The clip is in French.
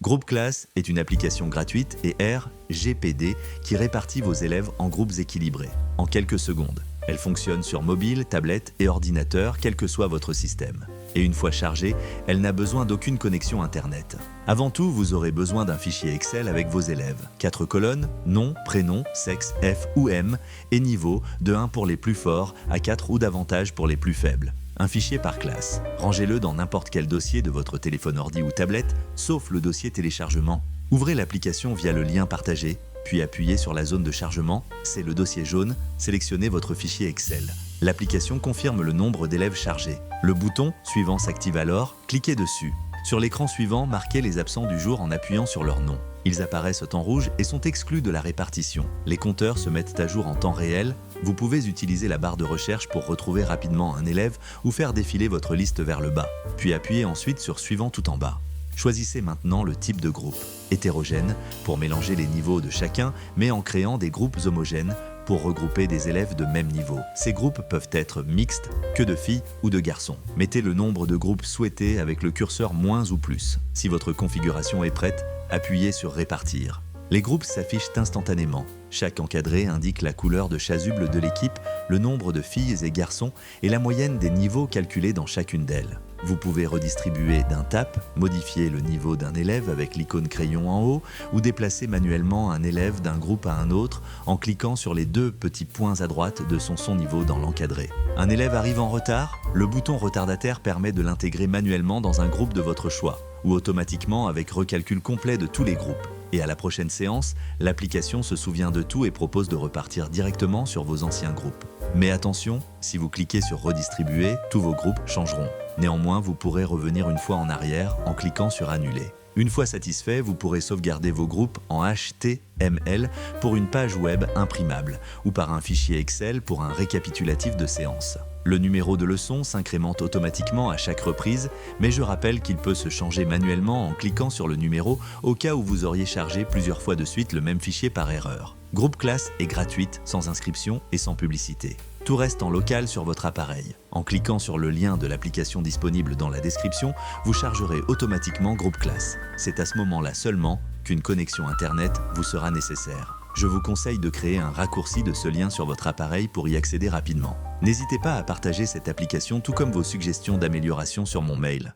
Groupe Classe est une application gratuite et RGPD qui répartit vos élèves en groupes équilibrés, en quelques secondes. Elle fonctionne sur mobile, tablette et ordinateur, quel que soit votre système. Et une fois chargée, elle n'a besoin d'aucune connexion Internet. Avant tout, vous aurez besoin d'un fichier Excel avec vos élèves. 4 colonnes, nom, prénom, sexe, F ou M, et niveau, de 1 pour les plus forts à 4 ou davantage pour les plus faibles. Un fichier par classe. Rangez-le dans n'importe quel dossier de votre téléphone ordi ou tablette, sauf le dossier téléchargement. Ouvrez l'application via le lien partagé, puis appuyez sur la zone de chargement, c'est le dossier jaune, sélectionnez votre fichier Excel. L'application confirme le nombre d'élèves chargés. Le bouton suivant s'active alors, cliquez dessus. Sur l'écran suivant, marquez les absents du jour en appuyant sur leur nom. Ils apparaissent en rouge et sont exclus de la répartition. Les compteurs se mettent à jour en temps réel. Vous pouvez utiliser la barre de recherche pour retrouver rapidement un élève ou faire défiler votre liste vers le bas. Puis appuyez ensuite sur Suivant tout en bas. Choisissez maintenant le type de groupe, hétérogène, pour mélanger les niveaux de chacun, mais en créant des groupes homogènes pour regrouper des élèves de même niveau. Ces groupes peuvent être mixtes, que de filles ou de garçons. Mettez le nombre de groupes souhaité avec le curseur moins ou plus. Si votre configuration est prête, appuyez sur Répartir. Les groupes s'affichent instantanément. Chaque encadré indique la couleur de chasuble de l'équipe, le nombre de filles et garçons et la moyenne des niveaux calculés dans chacune d'elles. Vous pouvez redistribuer d'un tap, modifier le niveau d'un élève avec l'icône crayon en haut ou déplacer manuellement un élève d'un groupe à un autre en cliquant sur les 2 petits points à droite de son niveau dans l'encadré. Un élève arrive en retard, le bouton retardataire permet de l'intégrer manuellement dans un groupe de votre choix ou automatiquement avec recalcul complet de tous les groupes. Et à la prochaine séance, l'application se souvient de tout et propose de repartir directement sur vos anciens groupes. Mais attention, si vous cliquez sur Redistribuer, tous vos groupes changeront. Néanmoins, vous pourrez revenir une fois en arrière en cliquant sur Annuler. Une fois satisfait, vous pourrez sauvegarder vos groupes en HTML pour une page web imprimable ou par un fichier Excel pour un récapitulatif de séance. Le numéro de leçon s'incrémente automatiquement à chaque reprise, mais je rappelle qu'il peut se changer manuellement en cliquant sur le numéro au cas où vous auriez chargé plusieurs fois de suite le même fichier par erreur. Groupe Classe est gratuite, sans inscription et sans publicité. Tout reste en local sur votre appareil. En cliquant sur le lien de l'application disponible dans la description, vous chargerez automatiquement Groupe Classe. C'est à ce moment-là seulement qu'une connexion Internet vous sera nécessaire. Je vous conseille de créer un raccourci de ce lien sur votre appareil pour y accéder rapidement. N'hésitez pas à partager cette application tout comme vos suggestions d'amélioration sur mon mail.